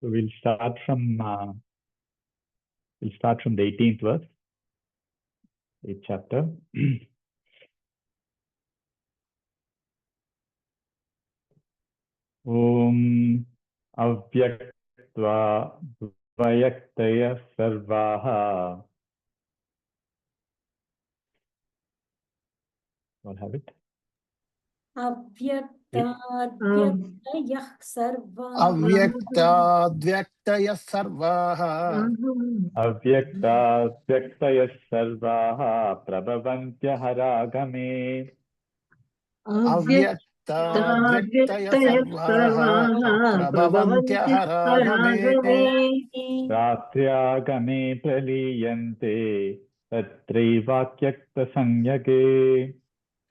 So we'll start from the 18th verse, 8th chapter. Om Avyaktva Vayaktaya Sarvaha. What have it? Avyaktadyaktayaः sarvaः. Avyaktadyaktayaः sarvaः. Avyaktadyaktayaः sarvaha prabhavantyah ragame. Avyaktadyaktayaः sarvaः prabhavantyah ragame. Ratyagame praliyante tatraivakyakta sanyage.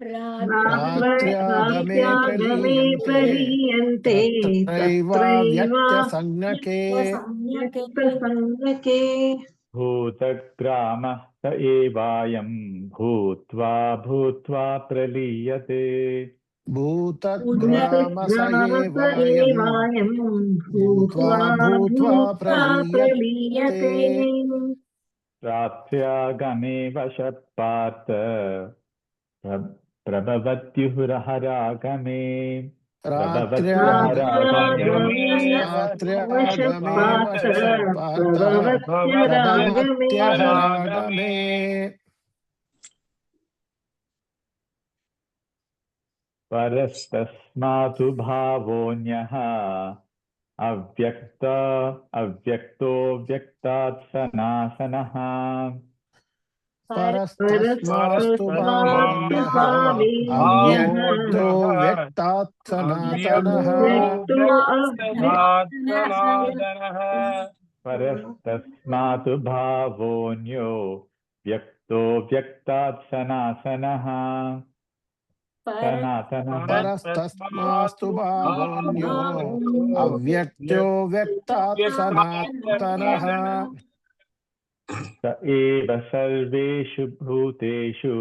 Ratyagame praliyante tatraivavyaktasanyake. Bhutagramah ta evayam bhutva bhutva praliyate. Bhutagramasa bhutva bhutva praliyate. Ratyagame vashapata prabhavatyuhrahārāgame. Ratyagame vashapata prabhavatyaragame. Parastasmatu bhavonyah avyakto vyaktat sanāsanah. Parastasmastu bhavonyah avyakto vyaktat sanātanah. Parastasmatu bhavonyo vyakto vyaktat sanāsanah. Parastasmastu bhavonyo avyakto vyaktat sanātanah. Sa eva sarveshu bhuteshu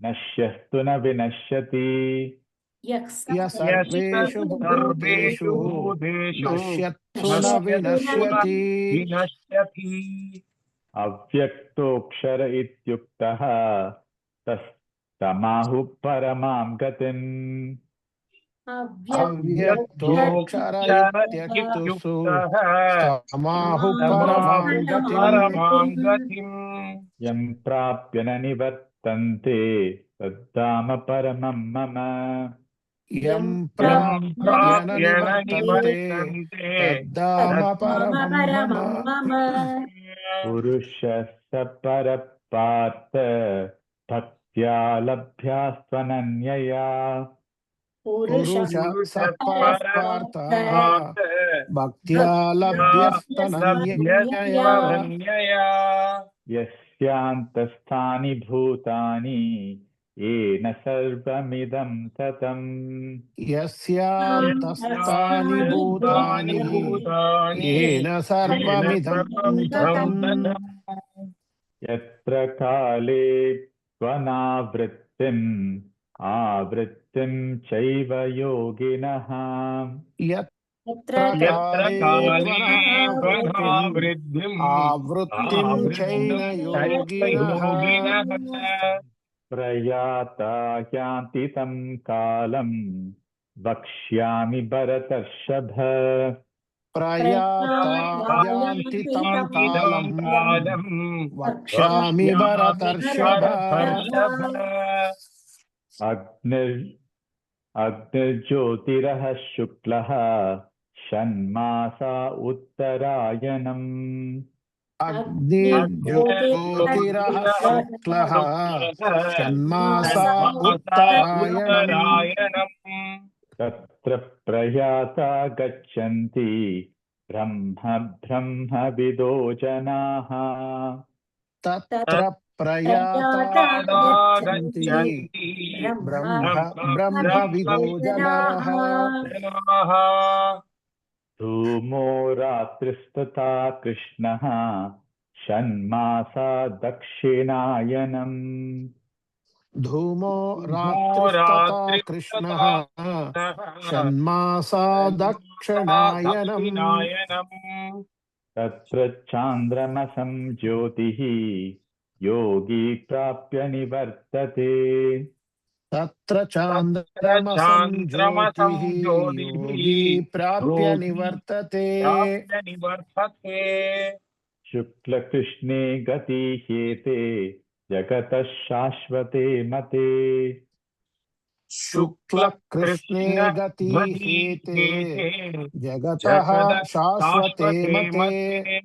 nashyatu na vinashyati. Ya sarveshu bhuteshu nashyatsu na vinashyati. Avyaktoksara ityuktaha tamahu paramam gatim. Avyaktoksara ityaktusu tamahu paramam gatim. Yam prapyana nivartante taddama paramam mama. Yam prapyana nivartante taddama paramam mama. Purushasya parapārtha bhaktya labhyāsvananyaya. Purusha saparapārtha bhaktya labhyastananyaya. Yasyāntasthāni bhūtāni yena sarvamidam tatam. Yasyāntasthāni bhūtāni yena sarvamidam tatam. Yatra kāle tvanāvrittim āvrittim chaiva yoginah. Yatra kāle tvanāvrittim āvrittim chaina yoginah. Prayata yanti tam kālam vakshyāmi bharatarshava. Prayata yanti tam kalam vakshami bharatarshava. Agnirjyotirah shuklaha shanmasa uttarayanam. Agnirjyotirah shuklaha shanmasa uttarayanam. Tatra prayata gachanti brahma vido janaha. Tatra prayata gachanti brahma vido janaha. Dhumo ratristata krishnaha shanmasa dakshinayanam. धूमो रात्रिस्तथा कृष्णः धूमोरात्रिस्तथा षण्मासा षण्मासा दक्षिणायनम् दक्षिणायनम् तत्र चान्द्रमसं ज्योतिः योगी प्राप्य निवर्तते तत्र तत्र चान्द्रमसं चान्द्रमसं ज्योतिः ज्योतिः योगी प्राप्य योगी निवर्तते प्राप्य निवर्तते शुक्लकृष्णे गति ह्येते जगतः शाश्वते मते शुक्लकृष्णे शुक्लकृष्ण गति हेते गदीहेते जगतः जगद शाश्वते शाश्वते मते मते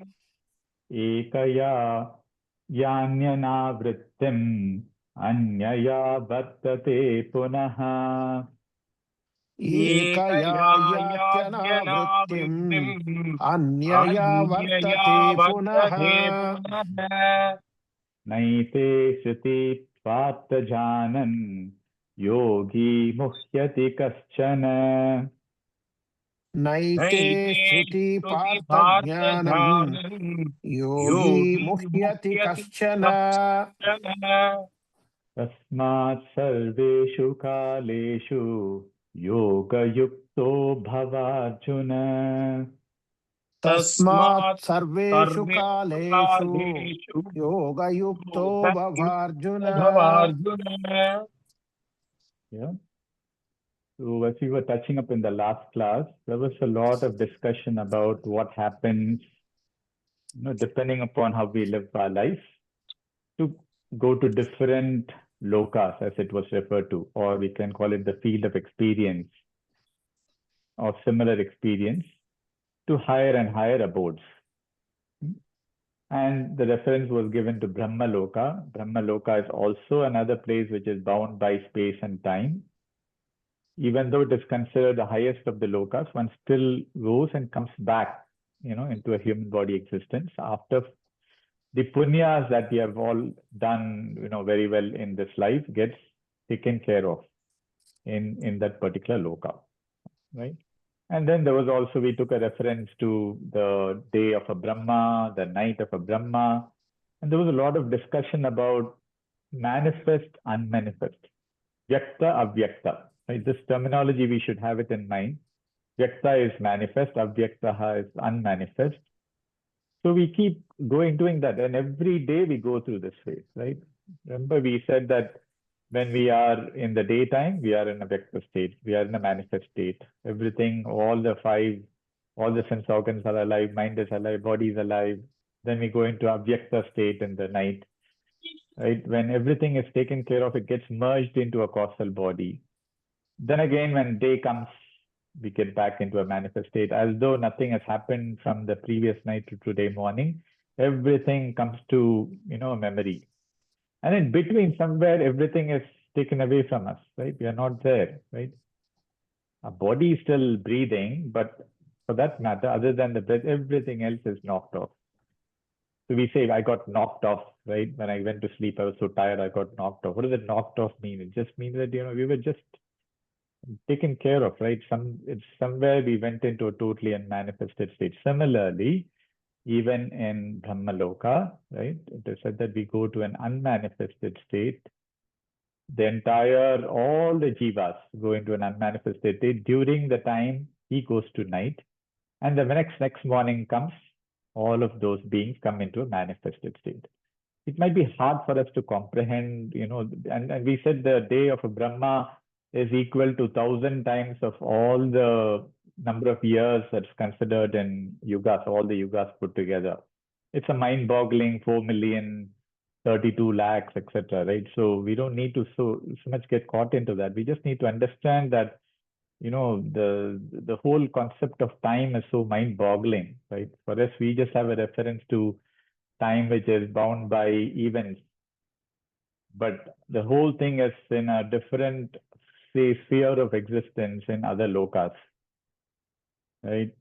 एकया यान्यनावृत्तिम् अन्यया वर्तते पुनः एकया एकया यात्यनावृत्तिम् याज्ञनावृत्तिम् अन्यया अन्यया वर्तते पुनः वर्तते पुनः नैते श्रुति पार्थ जानन् योगी मुह्यति कश्चन नैते नैते श्रुति श्रुति पार्थ ज्ञानम् पार्थजानन् योगी योगी मुह्यति मुह्यति कश्चन कश्चन तस्मात् सर्वेषु कालेषु योगयुक्तो भवार्जुन तस्मात् तस्मात् सर्वेषु सर्वेषु कालेषु कालेषु योगयुक्तो भवार्जुन भवार्जुन Yeah. So as we were touching up in the last class, there was a lot of discussion about what happens, depending upon how we live our life, to go to different lokas, as it was referred to, or we can call it the field of experience or similar experience, to higher and higher abodes. And the reference was given to Brahma Loka. Brahma Loka is also another place which is bound by space and time. Even though it is considered the highest of the lokas, one still goes and comes back, into a human body existence after the punyas that we have all done, very well in this life gets taken care of in that particular loka, right? And then there was also, we took a reference to the day of a Brahma, the night of a Brahma, and there was a lot of discussion about manifest, unmanifest, vyakta, avyakta. Right? This terminology, we should have it in mind. Vyakta is manifest, avyakta is unmanifest. So we keep doing that. And every day we go through this phase, right? Remember, we said that when we are in the daytime, we are in a vector state, we are in a manifest state. Everything, all the sense organs are alive, mind is alive, body is alive. Then we go into avyakta state in the night, right? When everything is taken care of, it gets merged into a causal body. Then again, when day comes, we get back into a manifest state, as though nothing has happened from the previous night to today morning. Everything comes to, a memory. And in between, somewhere, everything is taken away from us, right? We are not there, right? Our body is still breathing, but for that matter, other than the breath, everything else is knocked off. So we say, I got knocked off, right? When I went to sleep, I was so tired, I got knocked off. What does it knocked off mean? It just means that, we were just taken care of, right? It's somewhere we went into a totally unmanifested state. Similarly, even in Brahmaloka, right? It is said that we go to an unmanifested state. All the jivas go into an unmanifested state during the time he goes to night. And the next morning comes, all of those beings come into a manifested state. It might be hard for us to comprehend, and we said the day of a Brahma is equal to 1,000 times of all the number of years that's considered in yugas, all the yugas put together. It's a mind-boggling 4 million, 32 lakhs, etc. Right? So we don't need to so much get caught into that. We just need to understand that, the whole concept of time is so mind-boggling, right? For us, we just have a reference to time which is bound by events, but the whole thing is in a different, say, sphere of existence in other lokas, right?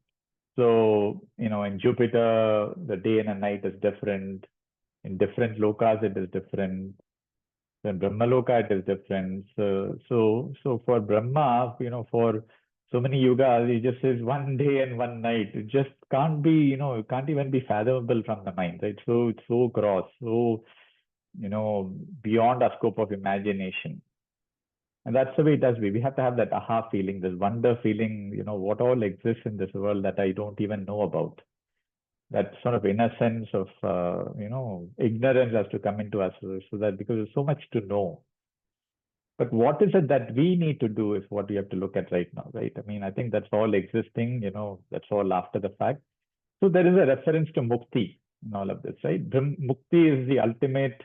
So, in Jupiter, the day and the night is different. In different lokas, it is different. In Brahmaloka, it is different. So for Brahma, for so many yugas, it just says one day and one night. It just can't be, it can't even be fathomable from the mind, right? So it's so gross, so beyond our scope of imagination. And that's the way it has to be. We have to have that aha feeling, this wonder feeling, what all exists in this world that I don't even know about. That sort of innocence of, ignorance has to come into us so that because there's so much to know. But what is it that we need to do is what we have to look at right now, right? I mean, I think that's all existing, that's all after the fact. So there is a reference to mukti in all of this, right? Mukti is the ultimate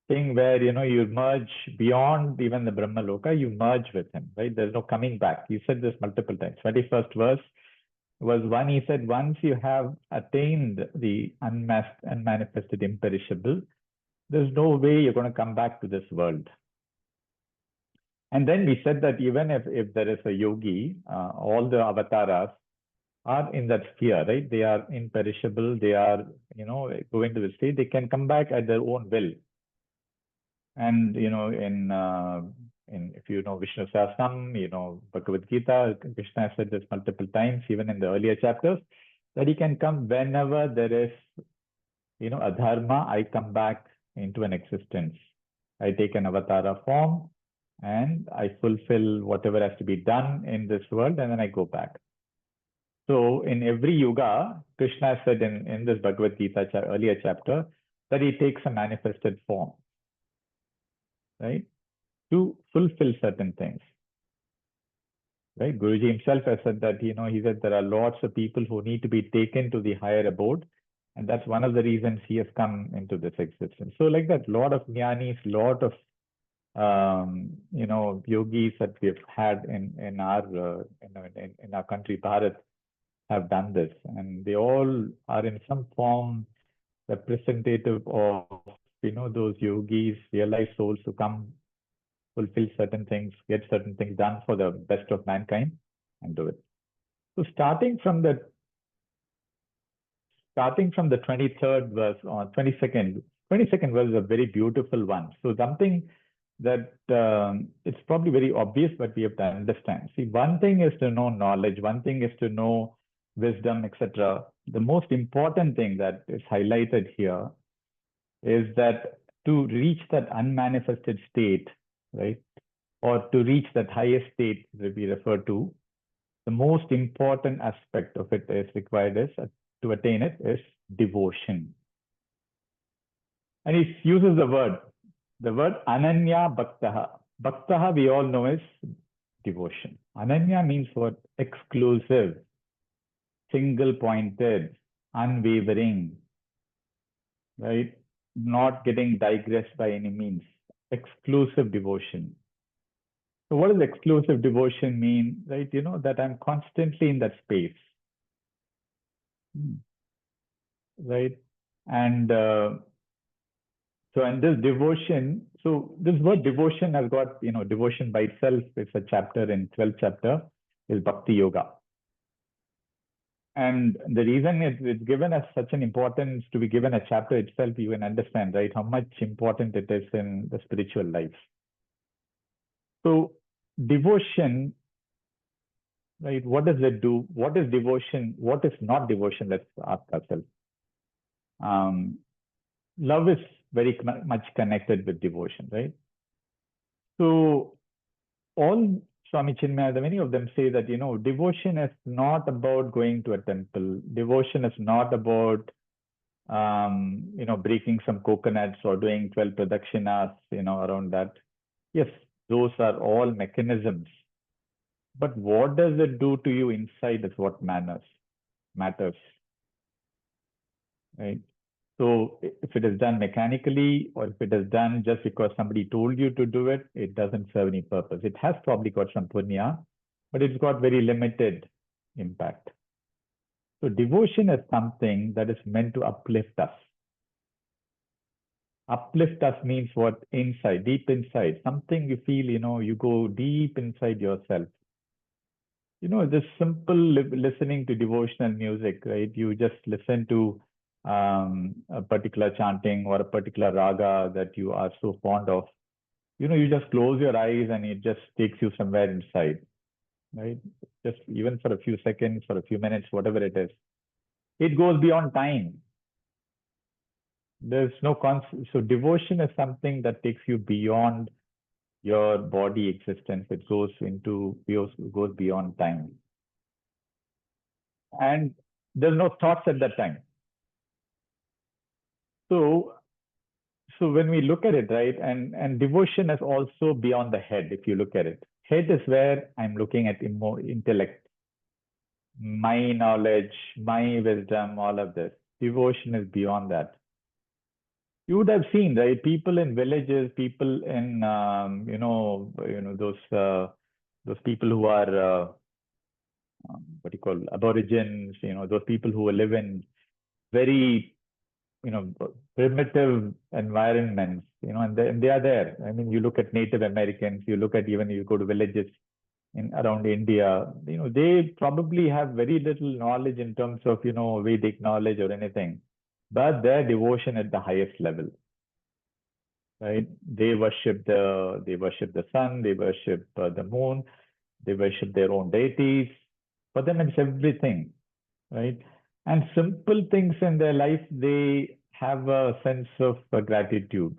thing where, you merge beyond even the Brahma Loka, you merge with him, right? There's no coming back. You said this multiple times. 21st verse was one, he said, once you have attained the unmanifested imperishable, there's no way you're going to come back to this world. And then we said that even if there is a yogi, all the avatars are in that sphere, right? They are imperishable. They are, going to the state. They can come back at their own will. And, in if you know Vishnu Sahasranam, Bhagavad Gita, Krishna said this multiple times, even in the earlier chapters, that he can come whenever there is, adharma, I come back into an existence. I take an avatara form and I fulfill whatever has to be done in this world, and then I go back. So in every yuga, Krishna said in this Bhagavad Gita earlier chapter that he takes a manifested form, right, to fulfill certain things. Right? Guruji himself has said that, he said there are lots of people who need to be taken to the higher abode. And that's one of the reasons he has come into this existence. So like that, lot of jnanis, lot of yogis that we've had in our in our country, Bharat, have done this, and they all are in some form representative of those yogis, realized souls who come, fulfill certain things, get certain things done for the best of mankind, and do it. So starting from the 23rd verse or 22nd verse is a very beautiful one. So something that it's probably very obvious, but we have to understand. See, one thing is to know knowledge, one thing is to know wisdom, etc. The most important thing that is highlighted here is that to reach that unmanifested state, right, or to reach that highest state that we refer to, the most important aspect of it is required is to attain it is devotion. And he uses the word ananya bhaktaha. Bhaktaha we all know is devotion. Ananya means what? Exclusive, single pointed, unwavering, right? Not getting digressed by any means. Exclusive devotion. So what does exclusive devotion mean? Right? That I'm constantly in that space. Right? And and this devotion, so this word devotion has got, devotion by itself, it's a chapter in 12th chapter, is Bhakti Yoga. And the reason it's given as such an importance to be given a chapter itself, you can understand, right, how much important it is in the spiritual life. So devotion, right, what does it do? What is devotion? What is not devotion? Let's ask ourselves. Love is very much connected with devotion, right? So all Swami Chinmaya, many of them say that, devotion is not about going to a temple. Devotion is not about, breaking some coconuts or doing 12 pradakshinas, around that. Yes, those are all mechanisms. But what does it do to you inside is what matters, right? So if it is done mechanically, or if it is done just because somebody told you to do it, it doesn't serve any purpose. It has probably got some punya, but it's got very limited impact. So devotion is something that is meant to uplift us. Uplift us means what? Inside, deep inside, something you feel, you go deep inside yourself. Just simple listening to devotional music, right? You just listen to a particular chanting or a particular raga that you are so fond of. You just close your eyes and it just takes you somewhere inside, right? Just even for a few seconds, for a few minutes, whatever it is. It goes beyond time. There's no so devotion is something that takes you beyond your body existence. It goes beyond time. And there's no thoughts at that time. So when we look at it, right, and devotion is also beyond the head, if you look at it. Head is where I'm looking at intellect, my knowledge, my wisdom, all of this. Devotion is beyond that. You would have seen, right? People in villages, people in those people who are what do you call aborigines, those people who live in very primitive environments, and they are there. I mean, you look at Native Americans, you look at even you go to villages in around India, they probably have very little knowledge in terms of, Vedic knowledge or anything, but their devotion at the highest level, right? They worship the sun, they worship the moon, they worship their own deities. For them, it's everything, right? And simple things in their life, they have a sense of gratitude.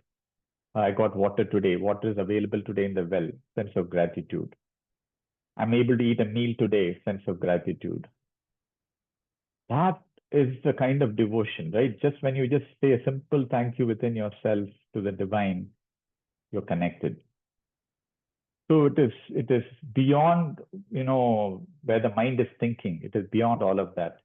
I got water today. Water is available today in the well. Sense of gratitude. I'm able to eat a meal today. Sense of gratitude. That is the kind of devotion, right? Just when you just say a simple thank you within yourself to the divine, you're connected. So it is beyond, where the mind is thinking. It is beyond all of that.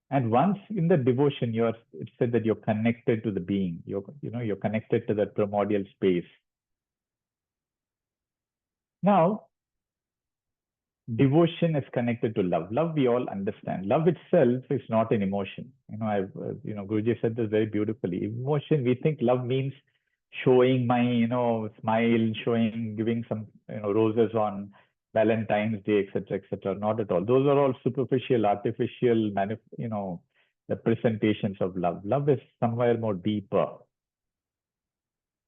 And once in the devotion, it said that you're connected to the being. You're connected to that primordial space. Now, devotion is connected to love. Love, we all understand. Love itself is not an emotion. Guruji said this very beautifully. Emotion, we think love means showing my, smile, giving some, roses on Valentine's Day, etc., etc. Not at all. Those are all superficial, artificial, representations of love. Love is somewhere more deeper.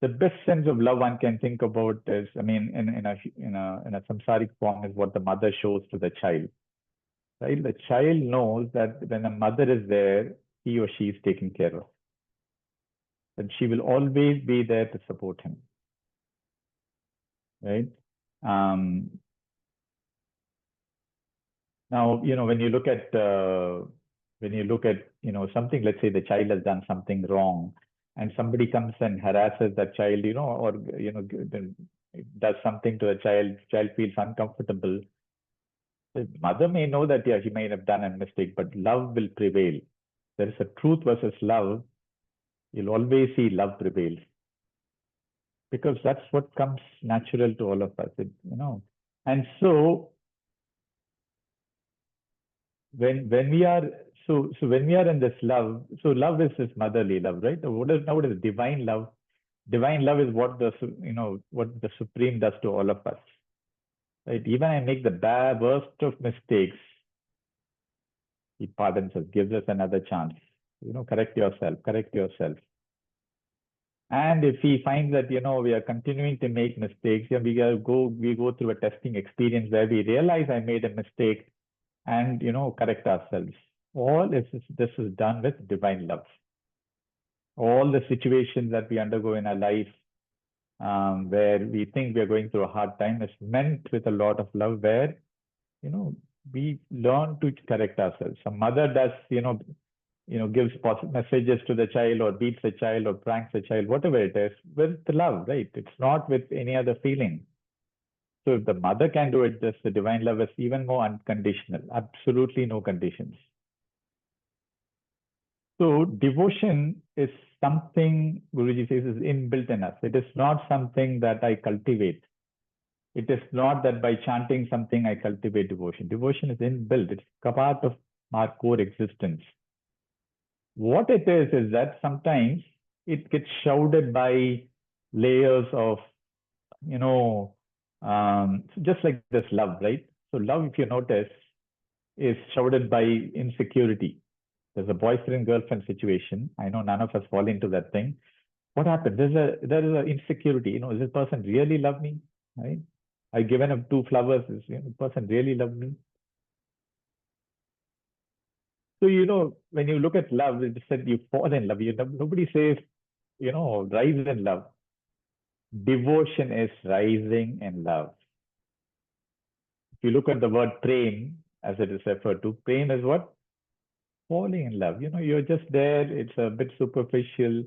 The best sense of love one can think about is, I mean, in a samsaric form, is what the mother shows to the child. Right? The child knows that when a mother is there, he or she is taken care of. And she will always be there to support him. Right? Now, when you look at something, let's say the child has done something wrong, and somebody comes and harasses that child, or does something to the child feels uncomfortable. The mother may know that, yeah, he may have done a mistake, but love will prevail. There is a truth versus love. You'll always see love prevails, because that's what comes natural to all of us, And so when we are when we are in this love, so love is this motherly love, right? What is divine love? Divine love is what the Supreme does to all of us. Right? Even I make the worst of mistakes, he pardons us, gives us another chance. Correct yourself. And if he finds that we are continuing to make mistakes, we go through a testing experience where we realize I made a mistake, and correct ourselves. All this is done with divine love. All the situations that we undergo in our life, where we think we are going through a hard time, is meant with a lot of love, where we learn to correct ourselves. A mother does gives messages to the child, or beats the child, or pranks the child, whatever it is, with love, right? It's not with any other feeling. So if the mother can do it, the divine love is even more unconditional, absolutely no conditions. So devotion is something, Guruji says, is inbuilt in us. It is not something that I cultivate. It is not that by chanting something I cultivate devotion. Devotion is inbuilt. It's a part of our core existence. What it is that sometimes it gets shrouded by layers of, just like this love, right? So love, if you notice, is shrouded by insecurity. There's a boyfriend-girlfriend situation. I know none of us fall into that thing. What happened? There is an insecurity. Is this person really love me? Right? I given him 2 flowers. Is the person really love me? So, when you look at love, it said you fall in love. Nobody says, rise in love. Devotion is rising in love. If you look at the word prem, as it is referred to, prem is what? Falling in love. You're just there. It's a bit superficial.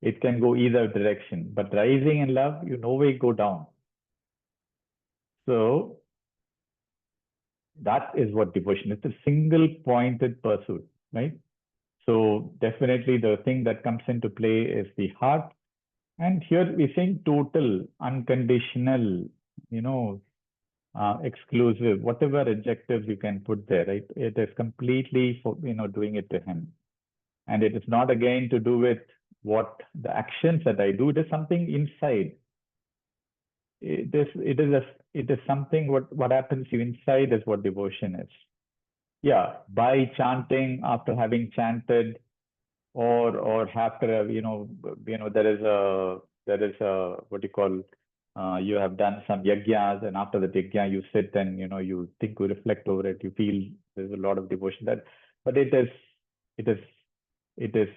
It can go either direction. But rising in love, you no way go down. So that is what devotion is. It's a single pointed pursuit, right? So definitely the thing that comes into play is the heart. And here we're saying total, unconditional, exclusive, whatever adjectives you can put there, right? It is completely for, doing it to him. And it is not again to do with what the actions that I do. It is something inside. It is something what happens to you inside is what devotion is. Yeah, by chanting, after having chanted, or after there is a what you call you have done some yagyas, and after the yagya you sit and you think, you reflect over it, you feel there's a lot of devotion that, but it is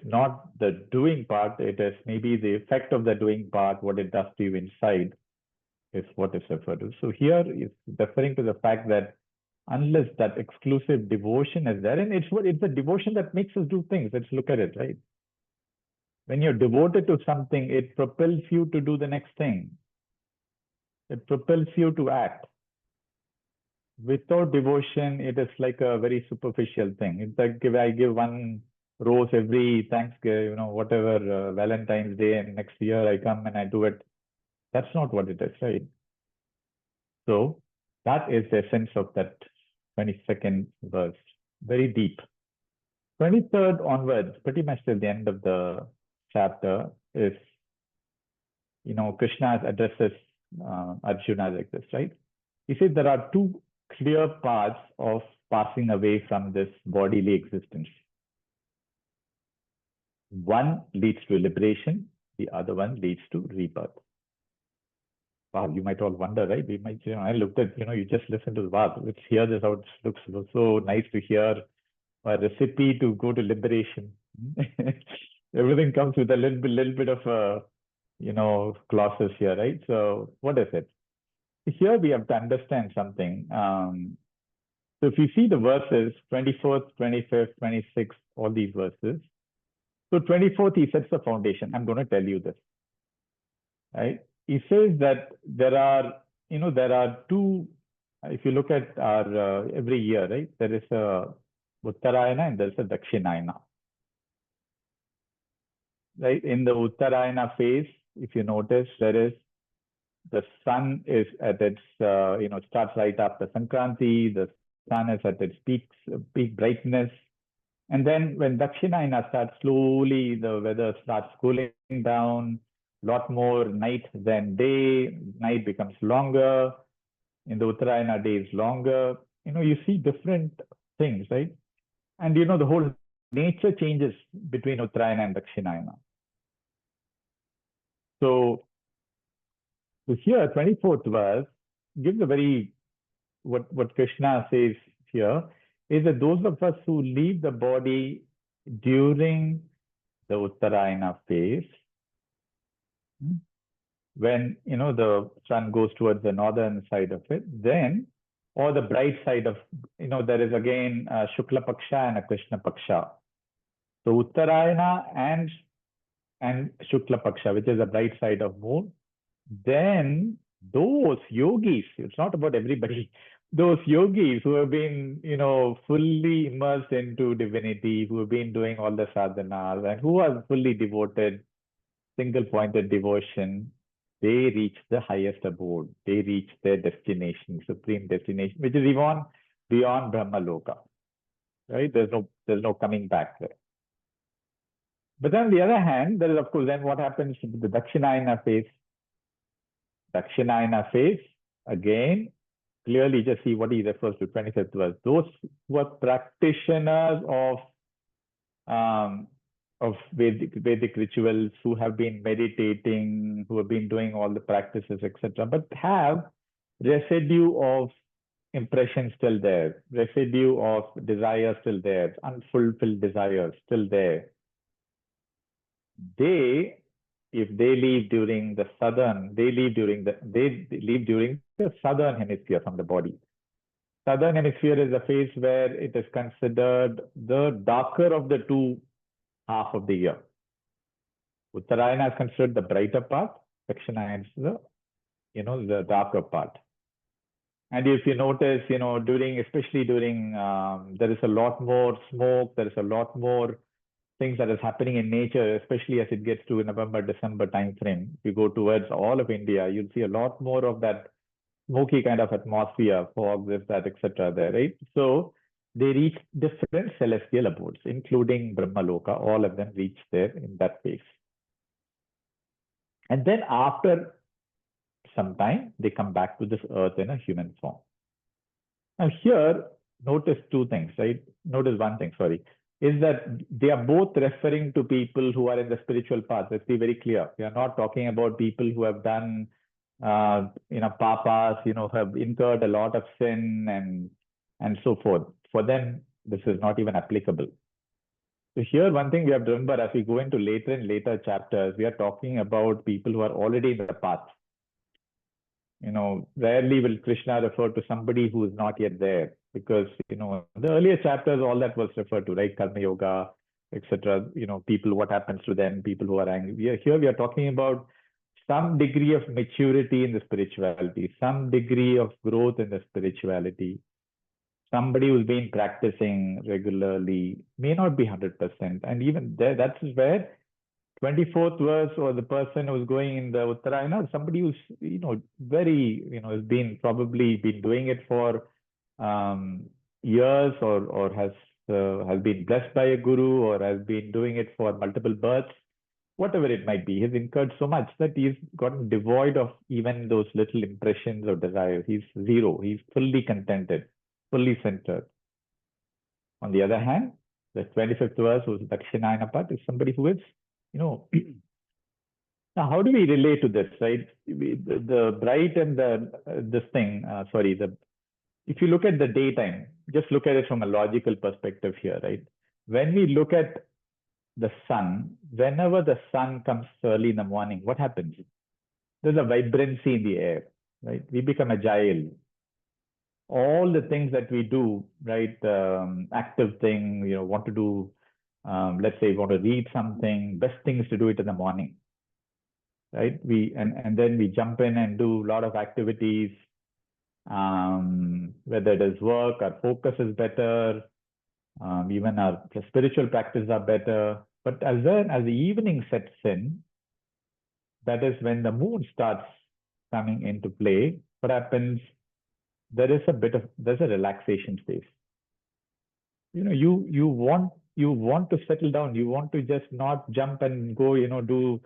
not the doing part. It is maybe the effect of the doing part, what it does to you inside is what is referred to. So here is referring to the fact that unless that exclusive devotion is there, and it's the devotion that makes us do things. Let's look at it, right? When you're devoted to something, it propels you to do the next thing. It propels you to act. Without devotion, it is like a very superficial thing. It's like if I give one rose every Thanksgiving, whatever Valentine's Day, and next year I come and I do it. That's not what it is, right? So that is the essence of that 22nd verse. Very deep. 23rd onwards, pretty much till the end of the chapter, is, Krishna addresses Arjuna like this, right? He says there are two clear paths of passing away from this bodily existence. One leads to liberation, the other one leads to rebirth. Wow, you might all wonder, right? We might, I looked at, you just listen to the wow, let's hear this out. It looks so nice to hear a recipe to go to liberation. Everything comes with a little bit of clauses here, right? So what is it? Here we have to understand something. So if you see the verses, 24th, 25th, 26th, all these verses. So 24th, he sets the foundation. I'm going to tell you this, right? He says that there are two, if you look at our every year, right? There is a Uttarayana and there's a Dakshinayana. Right? In the Uttarayana phase, if you notice, the sun is at its, starts right after Sankranti. The sun is at its peak brightness. And then when Dakshinayana starts, slowly the weather starts cooling down, a lot more night than day. Night becomes longer. In the Uttarayana, day is longer. You see different things, right? And the whole nature changes between Uttarayana and Dakshinayana. So here, 24th verse gives a very, what Krishna says here is that those of us who leave the body during the Uttarayana phase, when the sun goes towards the northern side of it, then, or the bright side of, there is again a Shukla Paksha and a Krishna Paksha. So Uttarayana and Shukla Paksha, which is the bright side of moon, then those yogis, it's not about everybody, those yogis who have been, fully immersed into divinity, who have been doing all the sadhanas and who are fully devoted, single-pointed devotion, they reach the highest abode. They reach their destination, supreme destination, which is even beyond Brahma Loka. Right? There's no coming back there. But on the other hand, there is, of course, then what happens in the Dakshinayana phase? Dakshinayana phase, again, clearly just see what he refers to, 25th verse. Those who are practitioners of Vedic rituals, who have been meditating, who have been doing all the practices, etc., but have residue of impression still there, residue of desire still there, unfulfilled desires still there. If they leave during the southern hemisphere from the body. Southern hemisphere is a phase where it is considered the darker of the two half of the year. Uttarayana is considered the brighter part, Dakshina is the darker part. And if you notice, especially during, there is a lot more smoke, there is a lot more things that is happening in nature, especially as it gets to November, December timeframe. If you go towards all of India, you'll see a lot more of that smoky kind of atmosphere, fog, this, that, etc. there, right? So they reach different celestial abodes, including Brahmaloka. All of them reach there in that phase. And then after some time, they come back to this earth in a human form. Now here, notice two things, right? Notice one thing, sorry, is that they are both referring to people who are in the spiritual path. Let's be very clear. We are not talking about people who have done, papas, have incurred a lot of sin and so forth. For them, this is not even applicable. So here, one thing we have to remember as we go into later and later chapters, we are talking about people who are already in the path. Rarely will Krishna refer to somebody who is not yet there, because, the earlier chapters, all that was referred to, right? Karma Yoga, etc. People, what happens to them, people who are angry. Here we are talking about some degree of maturity in the spirituality, some degree of growth in the spirituality. Somebody who's been practicing regularly, may not be 100%. And even there, that's where 24th verse, or the person who's going in the Uttarayana, somebody who's, very, has probably been doing it for years, or has been blessed by a guru, or has been doing it for multiple births, whatever it might be. He's incurred so much that he's gotten devoid of even those little impressions of desire. He's zero. He's fully contented, fully centered. On the other hand, the 25th verse, who's Dakshinayana part, is somebody who is, now how do we relate to this, right? The bright and if you look at the daytime, just look at it from a logical perspective here, right? When we look at the sun, whenever the sun comes early in the morning, what happens? There's a vibrancy in the air, right? We become agile. All the things that we do, right? Active thing, want to do, let's say you want to read something, best thing is to do it in the morning, right? And then we jump in and do a lot of activities, whether it is work, our focus is better, even our spiritual practices are better. But as the evening sets in, that is when the moon starts coming into play. What happens? There's a relaxation phase. You want to settle down. You want to just not jump and go, do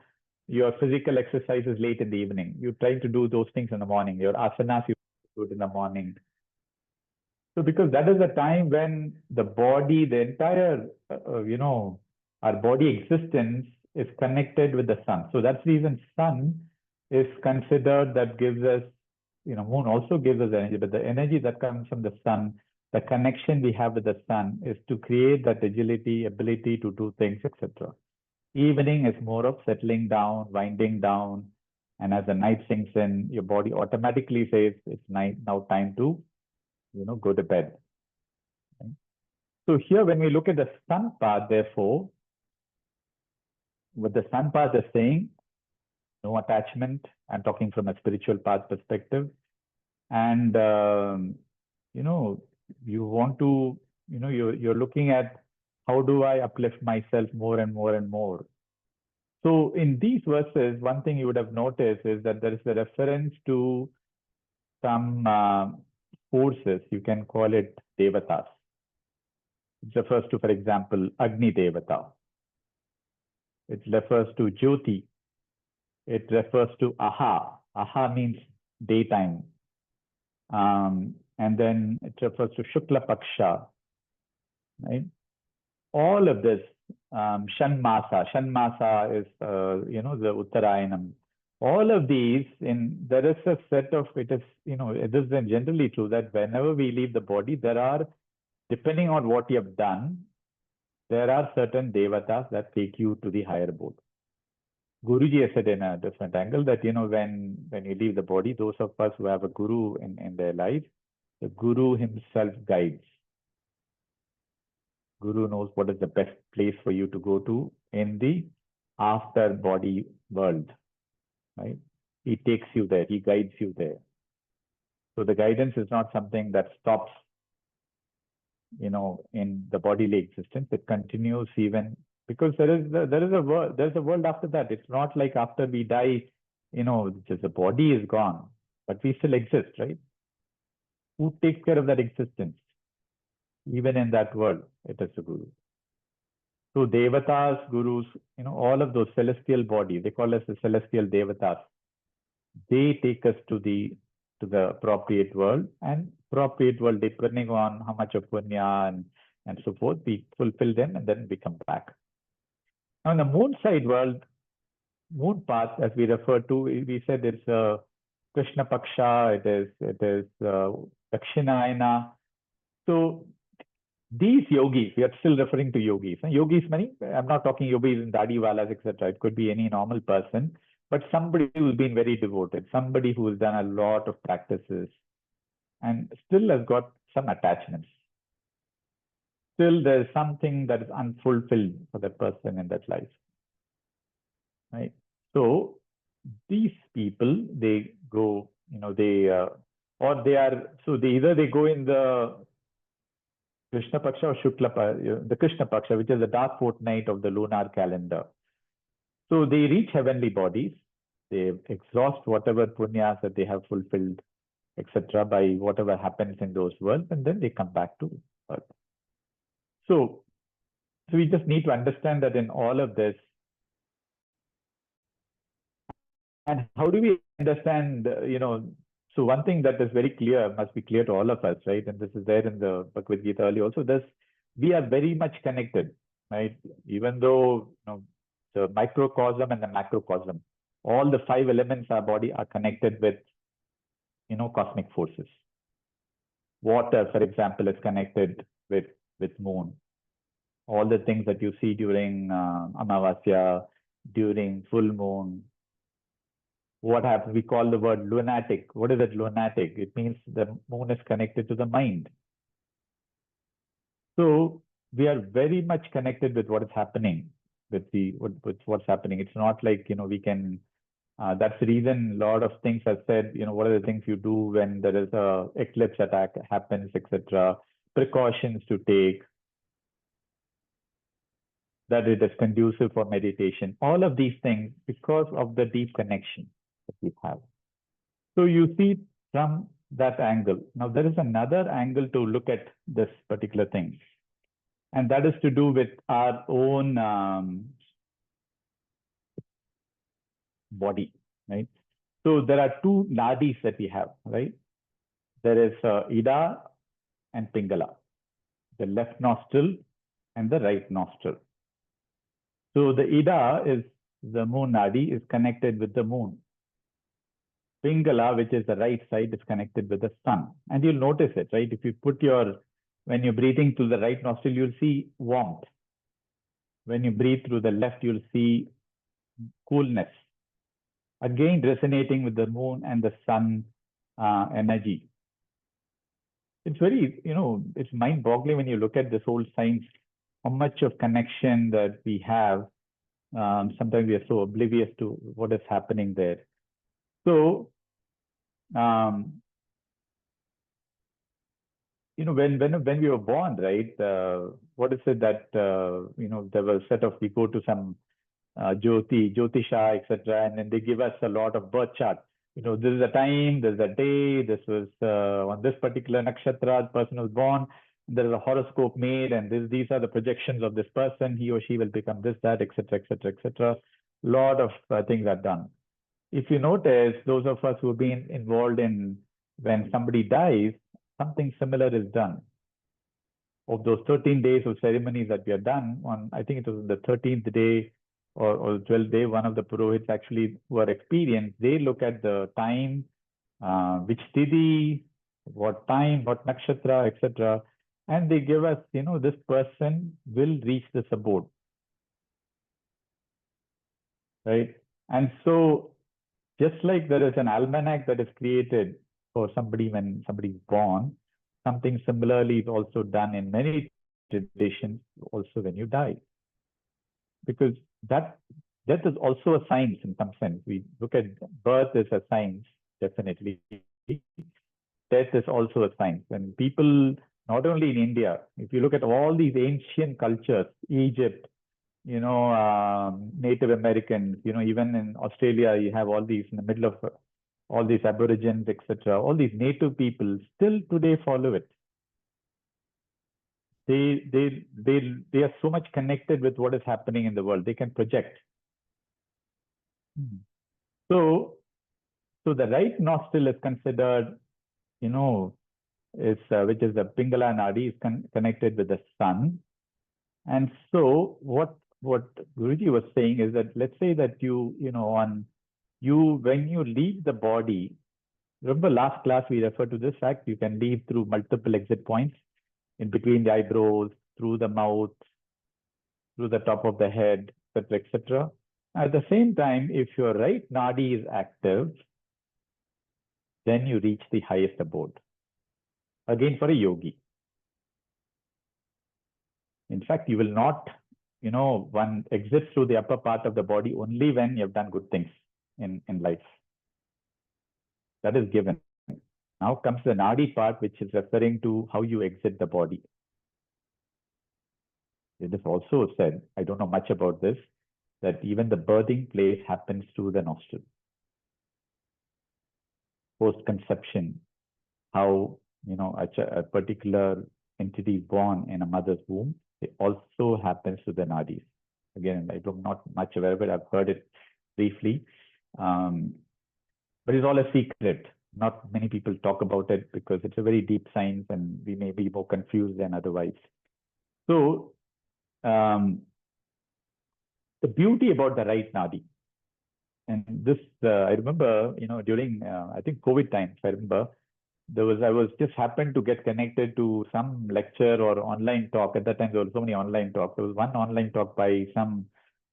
your physical exercises late in the evening. You're trying to do those things in the morning. Your asanas, you do it in the morning. So because that is the time when the body, the entire, our body existence is connected with the sun. So that's the reason sun is considered that gives us, moon also gives us energy, but the energy that comes from the sun, the connection we have with the sun is to create that agility, ability to do things, etc. Evening is more of settling down, winding down, and as the night sinks in, your body automatically says it's night, now time to, go to bed. Okay? So here, when we look at the sun path, therefore, what the sun path is saying, no attachment. I'm talking from a spiritual path perspective. And, you want to, you're looking at how do I uplift myself more and more and more. So in these verses, one thing you would have noticed is that there is a reference to some forces, you can call it devatas. It refers to, for example, Agni Devata. It refers to Jyoti. It refers to Aha. Aha means daytime. And then it refers to Shukla Paksha, right? All of this, Shanmasa. Shanmasa is, the Uttarayanam. All of these, there is a set of, it is, it is generally true that whenever we leave the body, there are, depending on what you have done, there are certain devatas that take you to the higher abode. Guruji has said in a different angle that, when you leave the body, those of us who have a guru in their life, the guru himself guides. Guru knows what is the best place for you to go to in the after body world, right? He takes you there, he guides you there. So the guidance is not something that stops, in the bodily existence. It continues even because there is a world after that. It's not like after we die, just the body is gone, but we still exist, right? Who takes care of that existence? Even in that world, it is the guru. So devatas, gurus, all of those celestial bodies, they call us the celestial devatas. They take us to the appropriate world, and appropriate world, depending on how much of punya and so forth, we fulfill them and then we come back. Now in the moon side world, moon path, as we refer to, we said it's Krishna Paksha, it is Dakshinayana. So these yogis, we are still referring to yogis. And yogis, I'm not talking yogis in dadiwalas, etc. It could be any normal person, but somebody who's been very devoted, somebody who has done a lot of practices and still has got some attachments. Still, there's something that is unfulfilled for that person in that life, right? So these people, they go, either they go in the Krishna Paksha or Shukla, the Krishna Paksha, which is the dark fortnight of the lunar calendar. So they reach heavenly bodies, they exhaust whatever punyas that they have fulfilled, etc., by whatever happens in those worlds, and then they come back to Earth. So we just need to understand that in all of this, and how do we understand, so one thing that is very clear, must be clear to all of us, right? And this is there in the Bhagavad Gita earlier also, we are very much connected, right? Even though, the microcosm and the macrocosm, all the 5 elements of our body are connected with, cosmic forces. Water, for example, is connected with moon. All the things that you see during Amavasya, during full moon, what happens? We call the word lunatic. What is it, lunatic? It means the moon is connected to the mind. So we are very much connected with what is happening, with what's happening. It's not like, we can, that's the reason a lot of things are said, what are the things you do when there is a eclipse attack happens, etc., precautions to take, that it is conducive for meditation. All of these things because of the deep connection that we have. So you see from that angle. Now there is another angle to look at this particular thing, and that is to do with our own body, right? So there are 2 nadis that we have, right? There is Ida and Pingala, the left nostril and the right nostril. So the Ida is the moon nadi, is connected with the moon. Pingala, which is the right side, is connected with the sun. And you'll notice it, right? If you put when you're breathing through the right nostril, you'll see warmth. When you breathe through the left, you'll see coolness. Again, resonating with the moon and the sun energy. It's very, it's mind-boggling when you look at this whole science, how much of connection that we have. Sometimes we are so oblivious to what is happening there. So, when we were born, right? What is it that there was a set of, we go to some Jyotisha, etc., and then they give us a lot of birth charts. This is the time, this is the day, this was on this particular nakshatra, the person was born. There is a horoscope made, and these are the projections of this person. He or she will become this, that, etc., etc., etc. A lot of things are done. If you notice, those of us who have been involved in when somebody dies, something similar is done. Of those 13 days of ceremonies that we have done, I think it was the 13th day or 12th day, one of the Purohits actually who are experienced, they look at the time, which tithi, what time, what nakshatra, etc. And they give us, this person will reach this abode. Right? And so just like there is an almanac that is created for somebody when somebody is born, something similarly is also done in many traditions also when you die. Because that death is also a science in some sense. We look at birth as a science, definitely. Death is also a science. And people, not only in India, if you look at all these ancient cultures, Egypt, Native Americans, even in Australia, you have all these in the middle of all these aborigines, etc. All these native people still today follow it. They are so much connected with what is happening in the world. They can project. So the right nostril is considered, which is the Pingala Nadi, is connected with the sun. And so what Guruji was saying is that let's say that when you leave the body, remember last class we referred to this fact, you can leave through multiple exit points in between the eyebrows, through the mouth, through the top of the head, etc., etc. At the same time, if your right nadi is active, then you reach the highest abode. Again, for a yogi. In fact, you will not, one exits through the upper part of the body only when you have done good things in life. That is given. Now comes the nadi part, which is referring to how you exit the body. It is also said, I don't know much about this, that even the birthing place happens through the nostril. Post-conception, how, a particular entity born in a mother's womb, it also happens to the nadis. Again, I'm not much aware of it. I've heard it briefly. But it's all a secret. Not many people talk about it because it's a very deep science and we may be more confused than otherwise. So, the beauty about the right nadi, and this, I remember, during, I think COVID times, I remember, I was just happened to get connected to some lecture or online talk. At that time, there were so many online talks. There was one online talk by some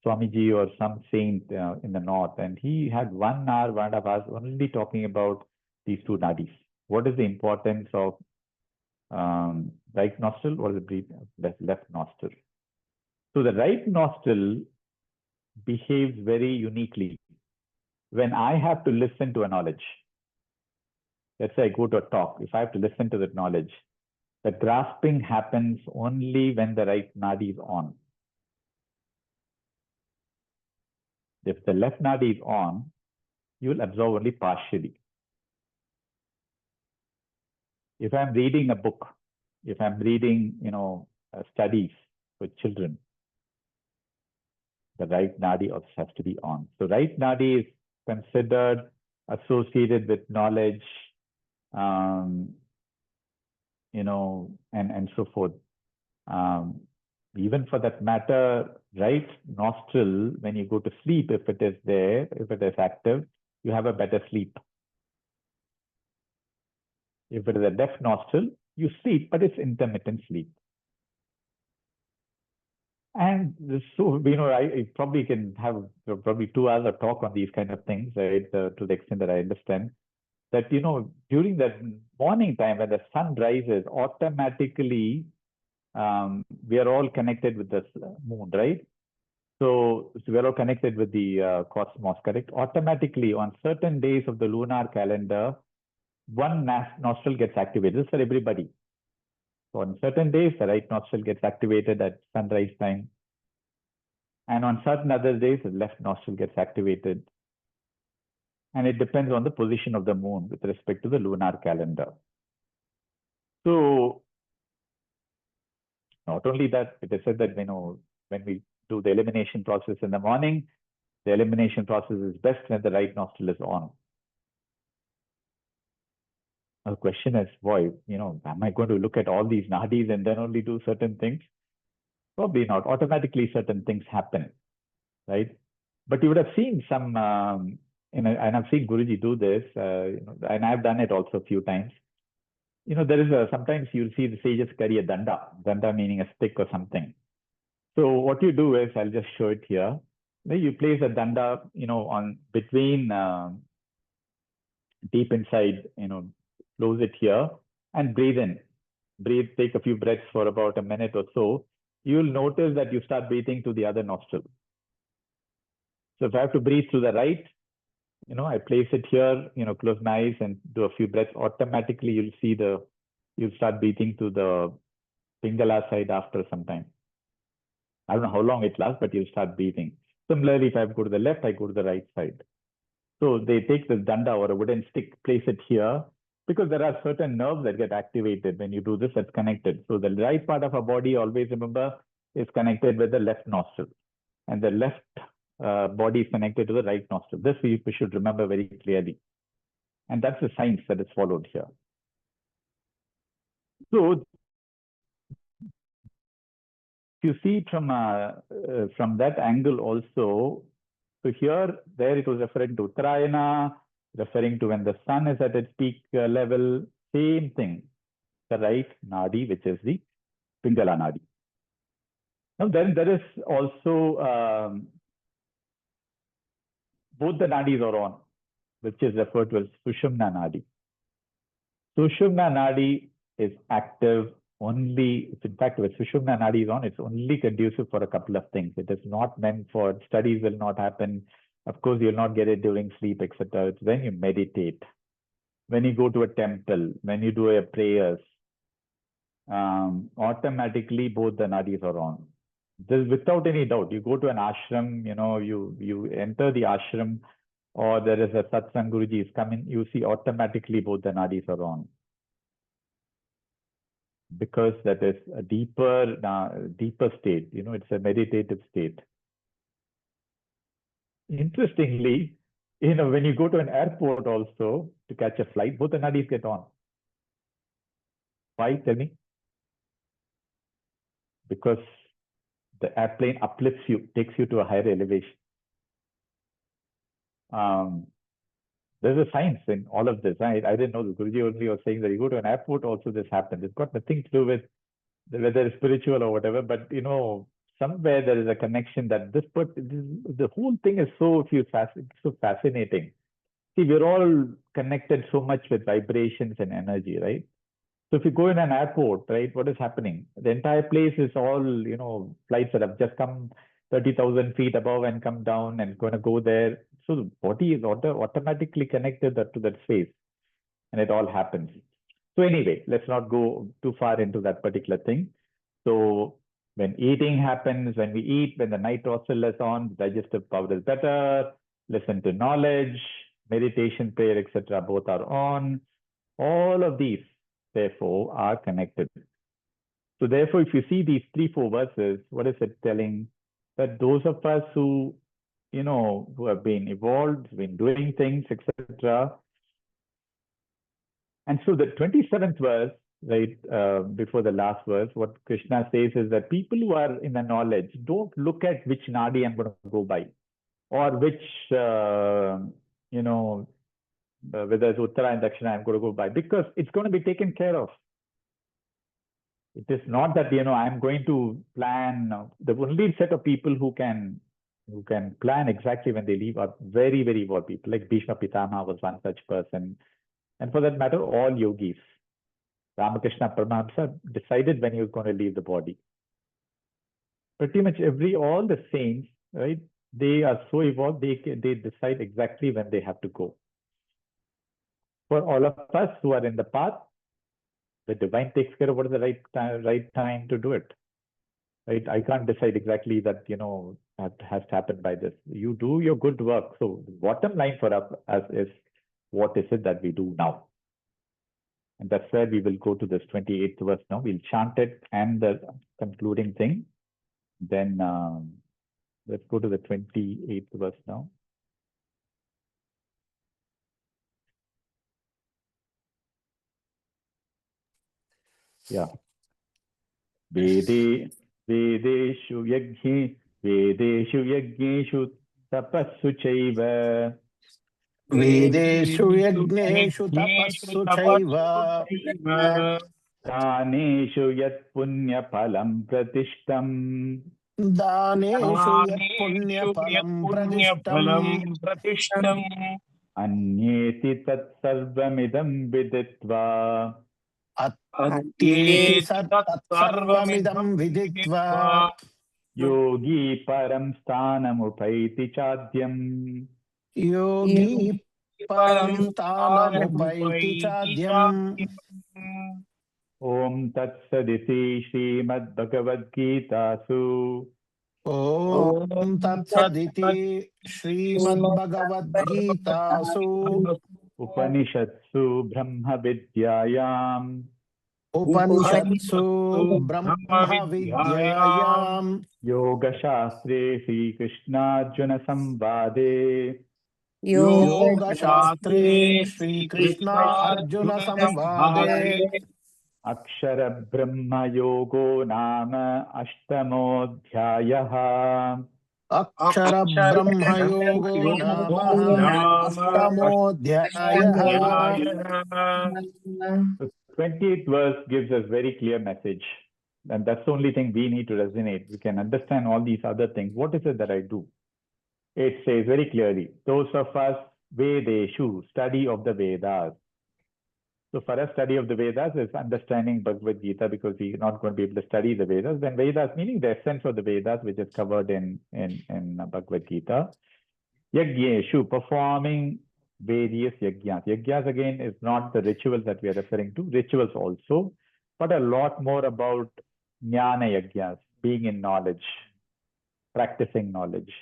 Swamiji or some saint in the north, and he had 1 hour, 1.5 hours only talking about these two nadis. What is the importance of right nostril or the left nostril? So the right nostril behaves very uniquely. When I have to listen to a knowledge, let's say I go to a talk, if I have to listen to that knowledge, the grasping happens only when the right nadi is on. If the left nadi is on, you will absorb only partially. If I'm reading a book, if I'm reading, studies for children, the right nadi also has to be on. So right nadi is considered associated with knowledge, and so forth. Even for that matter, right nostril, when you go to sleep, if it is there, if it is active, you have a better sleep. If it is a left nostril, you sleep, but it's intermittent sleep. And so, I probably can have probably 2 hours of talk on these kind of things, right, to the extent that I understand. That, during the morning time when the sun rises, automatically, we are all connected with the moon, right? So we're all connected with the cosmos, correct? Automatically, on certain days of the lunar calendar, one nostril gets activated. This is for everybody. So on certain days, the right nostril gets activated at sunrise time. And on certain other days, the left nostril gets activated. And it depends on the position of the moon with respect to the lunar calendar. So not only that, it is said that, when we do the elimination process in the morning, the elimination process is best when the right nostril is on. The question is, boy, am I going to look at all these nadis and then only do certain things? Probably not. Automatically, certain things happen. right? But you would have seen some, and I've seen Guruji do this, and I've done it also a few times. There is sometimes you'll see the sages carry a danda meaning a stick or something. So what you do is, I'll just show it here. You place a danda, on between deep inside, close it here and breathe in. Breathe, take a few breaths for about a minute or so. You'll notice that you start breathing to the other nostril. So if I have to breathe through the right, I place it here, close my eyes and do a few breaths. Automatically, you'll start breathing to the Pingala side after some time. I don't know how long it lasts, but you'll start breathing. Similarly, if I go to the left, I go to the right side. So they take this danda or a wooden stick, place it here, because there are certain nerves that get activated when you do this, that's connected. So the right part of our body, always remember, is connected with the left nostril. And the left body is connected to the right nostril. This we should remember very clearly. And that's the science that is followed here. So you see from that angle also, so here, there it was referring to Uttarayana, referring to when the sun is at its peak level, same thing, the right nadi, which is the Pingala nadi. Now then there is also, both the nadis are on, which is referred to as Sushumna nadi. Sushumna nadi is active only, in fact, when Sushumna nadi is on, it's only conducive for a couple of things. It is not meant for, studies will not happen. Of course, you'll not get it during sleep, etc. It's when you meditate, when you go to a temple, when you do your prayers, automatically both the nadis are on. This without any doubt. You go to an ashram, you enter the ashram, or there is a satsang Guruji is coming, you see automatically both the nadis are on. Because that is a deeper state, it's a meditative state. Interestingly, when you go to an airport also to catch a flight, both the nadis get on. Why? Tell me. Because the airplane uplifts you, takes you to a higher elevation. There's a science in all of this. I didn't know. The Guruji only was saying that you go to an airport, also this happens. It's got nothing to do with whether it's spiritual or whatever, but somewhere there is a connection that the whole thing is so fascinating. See, we're all connected so much with vibrations and energy, right? So if you go in an airport, right, what is happening? The entire place is all, flights that have just come 30,000 feet above and come down and going to go there. So the body is automatically connected to that space, and it all happens. So anyway, let's not go too far into that particular thing. So when eating happens, when we eat, when the night nostril is on, digestive power is better, listen to knowledge, meditation, prayer, etc. both are on. All of these, therefore, are connected. So therefore, if you see these 3-4 verses, what is it telling? That those of us who, who have been evolved, been doing things, etc. And so the 27th verse, right, before the last verse, what Krishna says is that people who are in the knowledge, don't look at which nadi I'm going to go by, or which, whether it's Uttara and Dakshina I'm going to go by, because it's going to be taken care of. It is not that, I'm going to plan. The only set of people who can plan exactly when they leave are very, very evolved people, like Bhishma Pitama was one such person. And for that matter, all yogis. Ramakrishna Paramahamsa decided when he was going to leave the body. Pretty much all the saints, right? They are so evolved, they decide exactly when they have to go. For all of us who are in the path, the divine takes care of what is the right time to do it. Right? I can't decide exactly that, that has to happen by this. You do your good work. So the bottom line for us is, what is it that we do now? And that's where we will go to this 28th verse now. We'll chant it and the concluding thing. Then let's go to the 28th verse now. Yeah. Vedeshu yaghi Vedeshu yajneshu tapassu chaiva. Vedeshu yajneshu tapassu chaiva. Daneshu yat punya phalam pratishtam. Daneshu yat punya phalam pradishtam. प्रतिष्ठम् Anyeti tat sarvamidam viditva. Atyeti sat तत्सर्वमिदं sarvamidam viditva. Yogi param stanamupaiti chadyam. Yogi param परं stanamupaiti स्थानमुपैति chadyam. चाद्यम् Om Tat Saditi Srimad Bhagavad Gitasu Om Tat Saditi Srimad Bhagavad Gitasu Upanishatsu Brahma Vidyayam Upanishatsu Brahma ब्रह्मविद्यायां Vidyayam Yoga Shastre Sri Krishna Arjuna Samvade Yoga योगशास्त्रे Shastre Shri Krishna Arjuna Samvade कृष्णार्जुनसंवादे Akshara Brahma Yogo Nama Ashtamodhyayaha Akshara Brahma Yogo अक्षरब्रह्मयोगो Namaha नाम Ashtamodhyayaha. अष्टमोऽध्यायः The 20th verse gives us very clear message. And that's the only thing we need to resonate. We can understand all these other things. What is it that I do? It says very clearly, those of us Vedeshu, study of the Vedas. So for us, study of the Vedas is understanding Bhagavad Gita, because we're not going to be able to study the Vedas. Then Vedas, meaning the essence of the Vedas, which is covered in Bhagavad Gita. Yagyeshu, performing various yajnas. Yajnas again is not the rituals that we are referring to, rituals also, but a lot more about jnana yajnas, being in knowledge, practicing knowledge.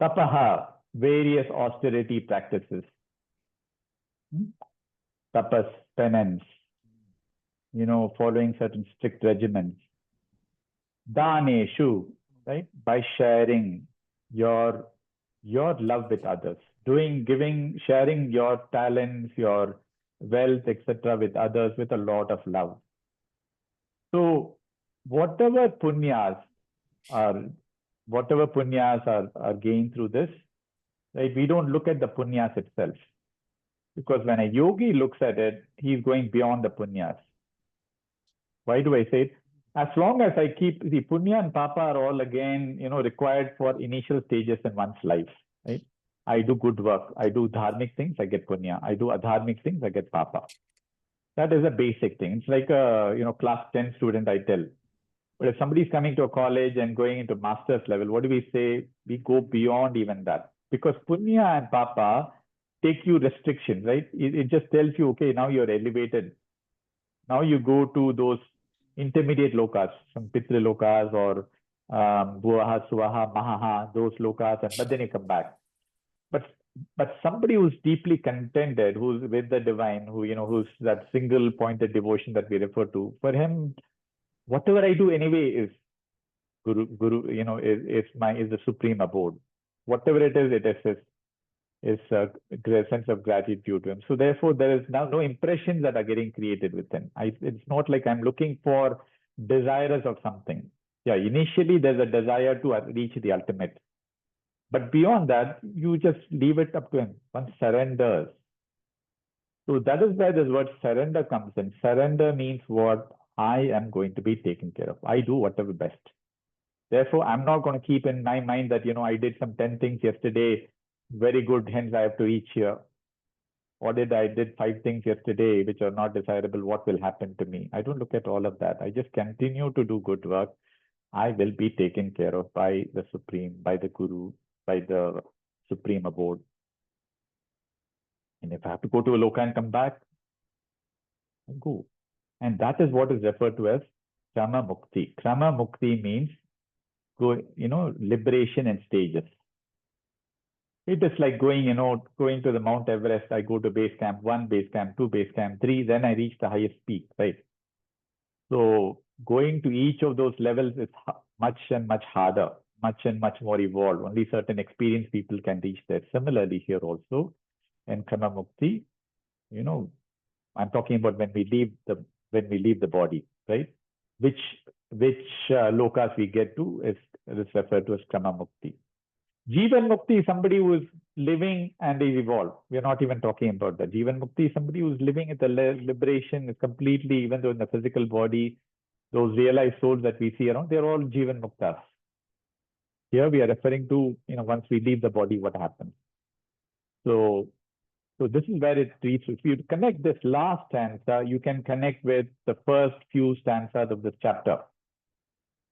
Tapaha, various austerity practices. Tapas, penance, following certain strict regimens. Daneshu, right, by sharing your love with others, giving, sharing your talents, your wealth, etc., with others with a lot of love. So whatever punyas are gained through this, right? We don't look at the punyas itself, because when a yogi looks at it, he's going beyond the punyas. Why do I say it? As long as I keep the punya and papa are all again, required for initial stages in one's life, right? I do good work. I do dharmic things, I get punya. I do adharmic things, I get papa. That is a basic thing. It's like a, class 10 student, I tell. But if somebody is coming to a college and going into master's level, what do we say? We go beyond even that. Because punya and papa take you restrictions, right? It just tells you, okay, now you're elevated. Now you go to those intermediate lokas, some Pitra lokas or Bhuaha, Suvaha, Mahaha, those lokas, but then you come back. But somebody who's deeply contented, who's with the divine, who's that single pointed devotion that we refer to, for him, whatever I do anyway is Guru, is the supreme abode. Whatever it is a sense of gratitude to him. So therefore, there is now no impressions that are getting created within. It's not like I'm looking for desires of something. Yeah, initially there's a desire to reach the ultimate. But beyond that, you just leave it up to him. One surrenders. So that is where this word surrender comes in. Surrender means what? I am going to be taken care of. I do whatever best. Therefore, I'm not going to keep in my mind that, I did some 10 things yesterday, very good, hence I have to reach here. Or I did 5 things yesterday which are not desirable, what will happen to me? I don't look at all of that. I just continue to do good work. I will be taken care of by the Supreme, by the Guru, by the Supreme Abode. And if I have to go to a loka and come back, I go. And that is what is referred to as Krama Mukti. Krama Mukti means liberation in stages. It is like going to the Mount Everest. I go to base camp 1, base camp 2, base camp 3, then I reach the highest peak, right? So going to each of those levels is much and much harder, much and much more evolved. Only certain experienced people can reach there. Similarly here also, in Krama Mukti, I'm talking about when we leave the body, right? Which which lokas we get to is referred to as Krama Mukti. Jivan Mukti is somebody who is living and is evolved. We are not even talking about that. Jivan Mukti is somebody who is living at the liberation, is completely, even though in the physical body, those realized souls that we see around, they're all Jivan Muktas. Here we are referring to, once we leave the body, what happens. So this is where it reaches. If you connect this last stanza, you can connect with the first few stanzas of this chapter.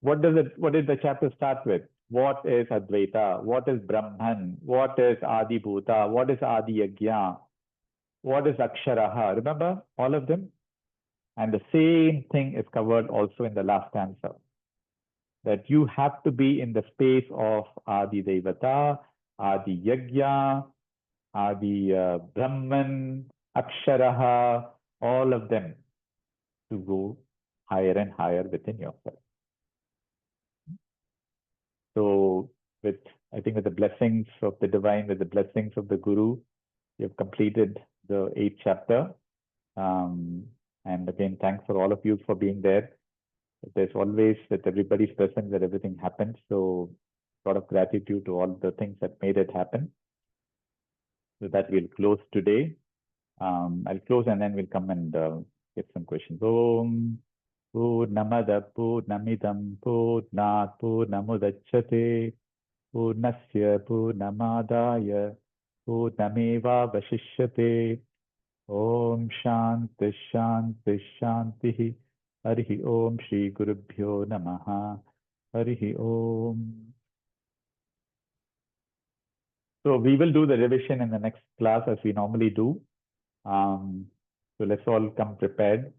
What did the chapter start with? What is Advaita? What is Brahman? What is Adi Bhuta? What is Adi Yajna? What is Aksharaha? Remember all of them? And the same thing is covered also in the last stanza. That you have to be in the space of Adi Devata, Adi Yajna, Adi Brahman, Aksharaha, all of them to go higher and higher within yourself. So I think with the blessings of the divine, with the blessings of the Guru, you have completed the 8th chapter. And again, thanks for all of you for being there. There's always, with everybody's presence, that everything happens. So a lot of gratitude to all the things that made it happen. So that we'll close today. I'll close and then we'll come and get some questions. Om Purnamada Purnamidam Purnat Purnamudachyate Purnasya Purnamadaya Purnameva Vashishyate Om Shanti Shanti Shanti Harihi Om Shri Gurubhyo Namaha Harihi Om. So we will do the revision in the next class as we normally do. So let's all come prepared,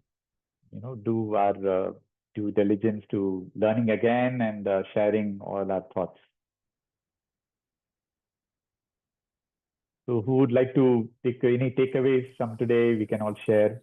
do our due diligence to learning again and sharing all our thoughts. So who would like to take any takeaways from today? We can all share.